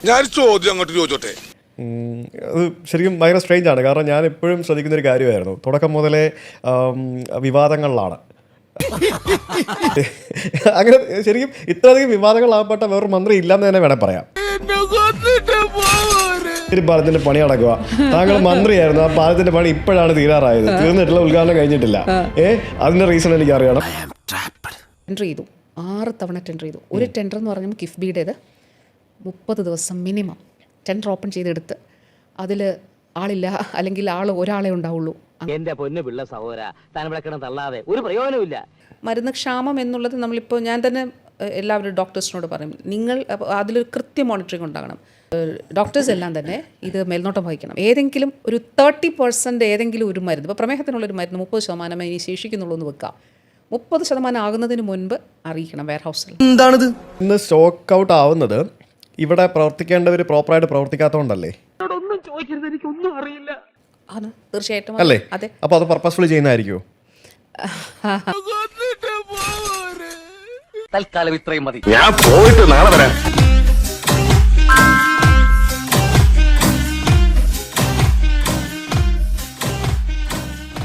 ഞാൻ ചോദ്യം അങ്ങോട്ട് ചോദിച്ചോട്ടെ. അത് ശരിക്കും ഭയങ്കര സ്ട്രേഞ്ച് ആണ്. കാരണം ഞാൻ എപ്പോഴും ശ്രദ്ധിക്കുന്നൊരു കാര്യമായിരുന്നു, തുടക്കം മുതലേ വിവാദങ്ങളിലാണ്. അങ്ങനെ ശരിക്കും ഇത്രയധികം വിവാദങ്ങളാകപ്പെട്ട വേറൊരു മന്ത്രി ഇല്ലെന്ന് തന്നെ വേണേൽ പറയാം. പാലത്തിന്റെ പണി നടക്കുക, താങ്കൾ മന്ത്രിയായിരുന്നു, ആ പാലത്തിന്റെ പണി ഇപ്പോഴാണ് തീരാറായത്, തീർന്നിട്ടില്ല, ഉദ്ഘാടനം കഴിഞ്ഞിട്ടില്ല. അതിന്റെ റീസൺ എനിക്ക് അറിയണം. ടെൻഡർ ചെയ്തു, 6 തവണ ടെൻഡർ ചെയ്തു. ഒരു ടെൻഡർ എന്ന് പറഞ്ഞാൽ കിഫ്ബിയുടേത് 30 ദിവസം മിനിമം ടെൻഡർ ഓപ്പൺ ചെയ്തെടുത്ത് അതിൽ ആളില്ല, അല്ലെങ്കിൽ ഒരാളെ ഉണ്ടാവുള്ളൂ. എന്റെ പൊന്നു പിള്ള സഹോദര, താൻ ഇവിടെ കിടന്ന് തള്ളാതെ ഒരു പ്രയോജനമില്ല. മരുന്ന് ക്ഷാമം എന്നുള്ളത് നമ്മളിപ്പോൾ ഞാൻ തന്നെ എല്ലാവരും ഡോക്ടേഴ്സിനോട് പറയും, നിങ്ങൾ അതിലൊരു കൃത്യ മോണിറ്ററിങ് ഉണ്ടാകണം. ഡോക്ടേഴ്സ് എല്ലാം തന്നെ ഇത് മേൽനോട്ടം വഹിക്കണം. ഏതെങ്കിലും ഒരു 30% ഏതെങ്കിലും ഒരു മരുന്ന്, ഇപ്പോൾ പ്രമേഹത്തിനുള്ളൊരു മരുന്ന് 30% ഇനി ശേഷിക്കുന്നുള്ളൂ എന്ന് വെക്കാം, 30% ആകുന്നതിന് മുൻപ് അറിയിക്കണം വെയർ ഹൗസിൽ. എന്താണിത് ഇന്ന് സ്റ്റോക്ക് ഔട്ട് ആവുന്നത്? ഇവിടെ പ്രവർത്തിക്കേണ്ടവർ പ്രോപ്പറായിട്ട് പ്രവർത്തിക്കാത്തതുകൊണ്ടല്ലേ? ഒന്നും ചോദിക്കരുത്, എനിക്കൊന്നും അറിയില്ല. ആണ്, തീർച്ചയായിട്ടും അല്ലേ? അതെ. അപ്പോൾ അത് പർപ്പസ്ഫുള്ളി ചെയ്യുന്നതായിരിക്കുമോ? തൽക്കാലം ഇത്രയും മതി. ഞാൻ പോയിട്ട് നാളെ വരാം.